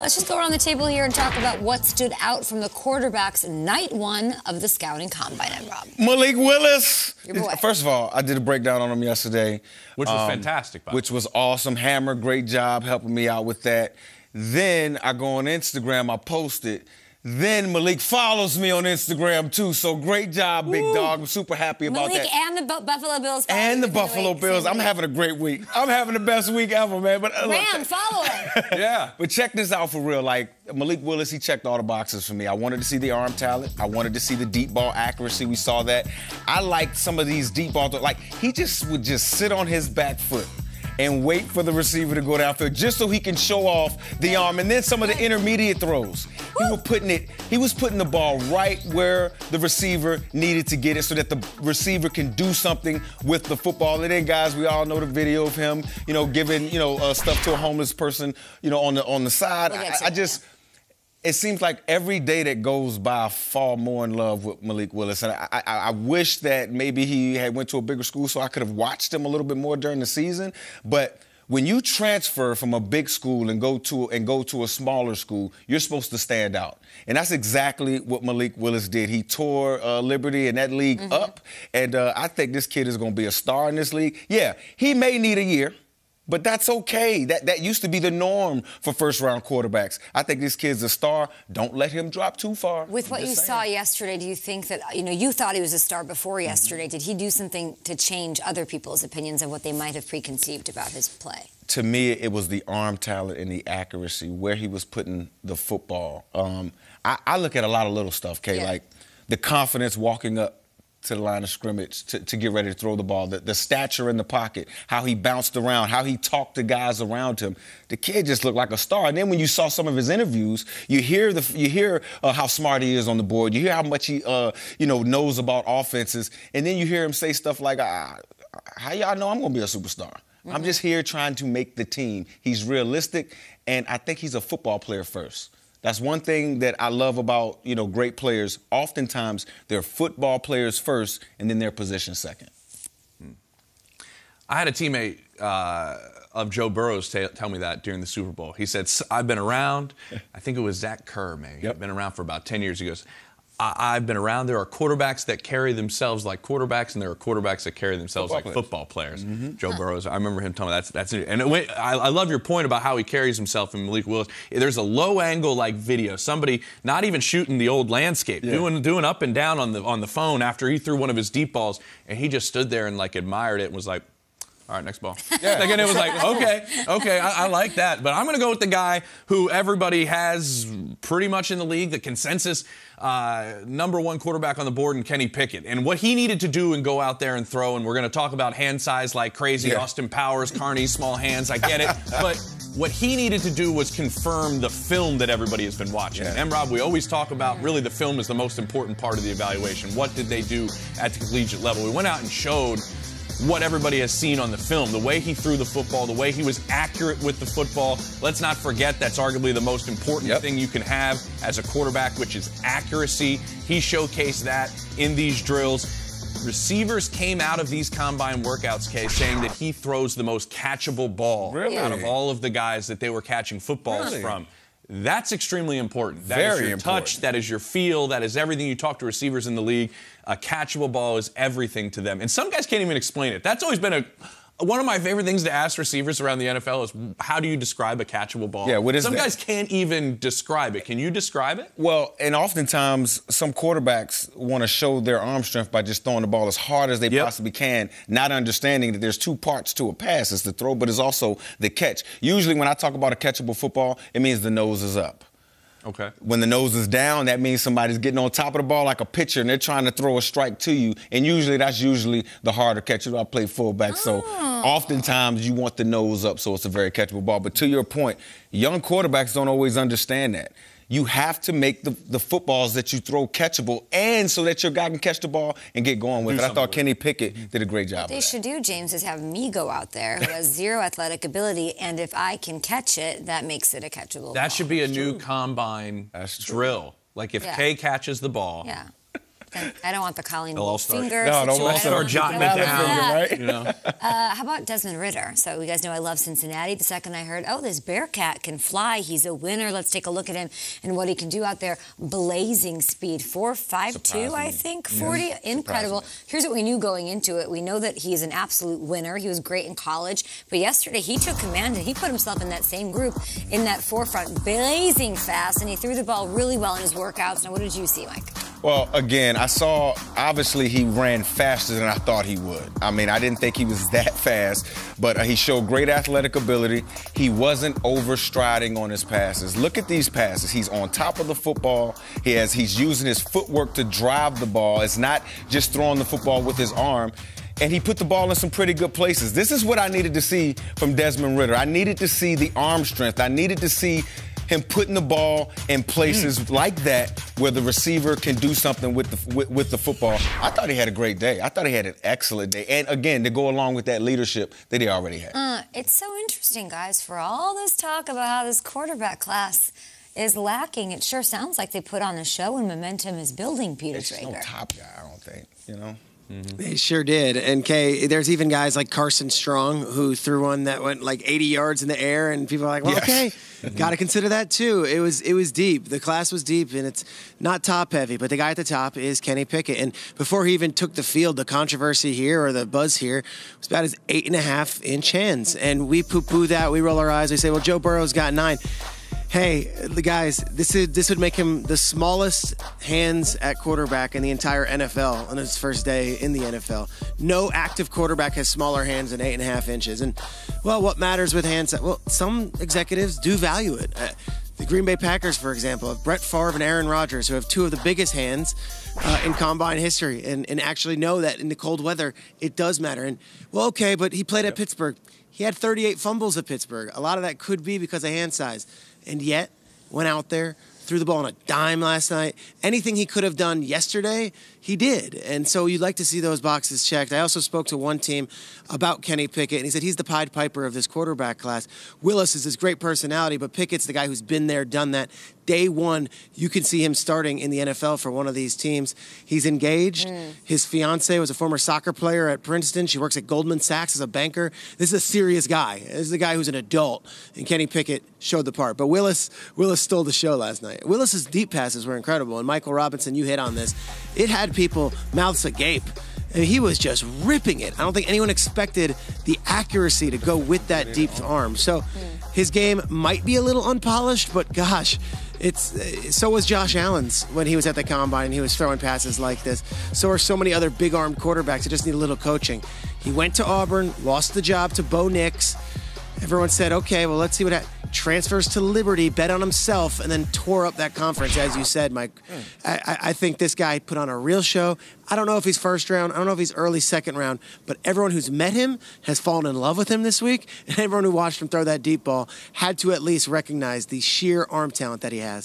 Let's just go around the table here and talk about what stood out from the quarterbacks night one of the scouting combine, Rob. Malik Willis. Your boy. First of all, I did a breakdown on him yesterday. Which was fantastic, by the way. Which was awesome. Hammer, great job helping me out with that. Then I go on Instagram, I post it. Then Malik follows me on Instagram, too. So great job, big dog. I'm super happy about Malik that. and the Buffalo Bills. And the Buffalo Bills. I'm having a great week. I'm having the best week ever, man. But Ram, follow him. Yeah. But check this out for real. Like, Malik Willis, he checked all the boxes for me. I wanted to see the arm talent. I wanted to see the deep ball accuracy. We saw that. I liked some of these deep balls. Like, he just would just sit on his back foot and wait for the receiver to go downfield just so he can show off the arm. And then some of the intermediate throws. He was putting the ball right where the receiver needed to get it so that the receiver can do something with the football. And then, guys, we all know the video of him, giving, stuff to a homeless person, on the side. It seems like every day that goes by, I fall more in love with Malik Willis. And I wish that maybe he had went to a bigger school so I could have watched him a little bit more during the season. But when you transfer from a big school and go to a smaller school, you're supposed to stand out. And that's exactly what Malik Willis did. He tore Liberty and that league up. And I think this kid is going to be a star in this league. Yeah, he may need a year. But that's okay. That used to be the norm for first-round quarterbacks. I think this kid's a star. Don't let him drop too far. With what you saw yesterday, do you think that, you thought he was a star before yesterday. Did he do something to change other people's opinions of what they might have preconceived about his play? To me, it was the arm talent and the accuracy, where he was putting the football. I look at a lot of little stuff, Kay, like the confidence walking up to the line of scrimmage to get ready to throw the ball, the stature in the pocket, how he bounced around, how he talked to guys around him. The kid just looked like a star. And then when you saw some of his interviews, you hear how smart he is on the board. You hear how much he knows about offenses, and then you hear him say stuff like, "How y'all know I'm gonna be a superstar? I'm just here trying to make the team." He's realistic, and I think he's a football player first. That's one thing that I love about, great players. Oftentimes, they're football players first, and then their position second. I had a teammate of Joe Burrow's tell me that during the Super Bowl. He said, I've been around. I think it was Zach Kerr, maybe. Yep. Been around for about 10 years. He goes, I've been around. There are quarterbacks that carry themselves like quarterbacks, and there are quarterbacks that carry themselves like football players. Joe Burrow, I remember him telling me that's it. And I love your point about how he carries himself in Malik Willis. There's a low-angle video, somebody not even shooting the old landscape, doing up and down on the phone after he threw one of his deep balls, and he just stood there and admired it and was like, all right, next ball. And it was like, okay, I like that. But I'm going to go with the guy who everybody has pretty much in the league, the consensus #1 quarterback on the board, in Kenny Pickett. And what he needed to do and go out there and throw, and we're going to talk about hand size like crazy, Austin Powers, Carney's small hands, I get it. But what he needed to do was confirm the film that everybody has been watching. And Rob, we always talk about really the film is the most important part of the evaluation. What did they do at the collegiate level? We went out and showed what everybody has seen on the film, the way he threw the football, the way he was accurate with the football. Let's not forget that's arguably the most important thing you can have as a quarterback, which is accuracy. He showcased that in these drills. Receivers came out of these combine workouts, Kay, saying that he throws the most catchable ball out of all of the guys that they were catching footballs from. That's extremely important. That is your touch, that is your feel, that is everything. You talk to receivers in the league. A catchable ball is everything to them. And some guys can't even explain it. That's always been one of my favorite things to ask receivers around the NFL is, how do you describe a catchable ball? Yeah, what is Some that? guys can't even describe it. Can you describe it? Well, and oftentimes some quarterbacks want to show their arm strength by just throwing the ball as hard as they possibly can, not understanding that there's two parts to a pass. It's the throw, but it's also the catch. Usually when I talk about a catchable football, it means the nose is up. Okay. When the nose is down, that means somebody's getting on top of the ball like a pitcher, and they're trying to throw a strike to you. And that's usually the harder catch. I play fullback, so oftentimes you want the nose up, so it's a very catchable ball. But to your point, young quarterbacks don't always understand that. You have to make the footballs that you throw catchable, and so that your guy can catch the ball and get going with it. I thought Kenny Pickett did a great job. What they should do, James, is have me go out there who has zero athletic ability, and if I can catch it, that makes it a catchable ball. That should be a new combine drill. Like if Kay catches the ball, I don't want the Colleen They'll all start- finger. No, don't situation. start jotting it down, right? You know. How about Desmond Ridder? So you guys know I love Cincinnati. The second I heard, oh, this Bearcat can fly. He's a winner. Let's take a look at him and what he can do out there. Blazing speed, 4.52, I think, 40. Incredible. Here's what we knew going into it. We know that he's an absolute winner. He was great in college. But yesterday he took command and he put himself in that same group in that forefront, blazing fast, and he threw the ball really well in his workouts. Now, what did you see, Mike? Well, again, I saw, obviously, he ran faster than I thought he would. I mean, I didn't think he was that fast, but he showed great athletic ability. He wasn't overstriding on his passes. Look at these passes. He's on top of the football. He's using his footwork to drive the ball. It's not just throwing the football with his arm. And he put the ball in some pretty good places. This is what I needed to see from Desmond Ridder. I needed to see the arm strength. I needed to see him putting the ball in places like that where the receiver can do something with the football. I thought he had a great day. I thought he had an excellent day. And, again, to go along with that leadership that he already had. It's so interesting, guys, for all this talk about how this quarterback class is lacking. It sure sounds like they put on a show and momentum is building, Peter It's Traeger. no top guy, I don't think, you know. They sure did. And, Kay, there's even guys like Carson Strong who threw one that went like 80 yards in the air, and people are like, well, Yes. okay, got to consider that too. It was deep. The class was deep, and it's not top-heavy, but the guy at the top is Kenny Pickett. And before he even took the field, the controversy here or the buzz here was about his 8.5-inch hands. And we poo-poo that. We roll our eyes. We say, well, Joe Burrow's got 9. Hey, the guys, this would make him the smallest hands at quarterback in the entire NFL on his first day in the NFL. No active quarterback has smaller hands than 8.5 inches. And, well, what matters with hands? Well, some executives do value it. The Green Bay Packers, for example, have Brett Favre and Aaron Rodgers, who have two of the biggest hands in combine history, and actually know that in the cold weather, it does matter. And, well, okay, but he played at Pittsburgh. He had 38 fumbles at Pittsburgh. A lot of that could be because of hand size. And yet, went out there, threw the ball on a dime last night. Anything he could have done yesterday, he did. And so you'd like to see those boxes checked. I also spoke to one team about Kenny Pickett, and he said he's the Pied Piper of this quarterback class. Willis is his great personality, but Pickett's the guy who's been there, done that. Day one, you can see him starting in the NFL for one of these teams. He's engaged. His fiance was a former soccer player at Princeton. She works at Goldman Sachs as a banker. This is a serious guy. This is a guy who's an adult, and Kenny Pickett showed the part. But Willis stole the show last night. Willis's deep passes were incredible, and Michael Robinson, you hit on this. It had people mouths agape. And he was just ripping it. I don't think anyone expected the accuracy to go with that deep arm. So his game might be a little unpolished, but gosh, so was Josh Allen's when he was at the combine and he was throwing passes like this. So are so many other big-armed quarterbacks that just need a little coaching. He went to Auburn, lost the job to Bo Nix. Everyone said, okay, well, let's see what happens. Transfers to Liberty, bet on himself, and then tore up that conference, as you said, Mike. I think this guy put on a real show. I don't know if he's first round. I don't know if he's early second round. But everyone who's met him has fallen in love with him this week. And everyone who watched him throw that deep ball had to at least recognize the sheer arm talent that he has.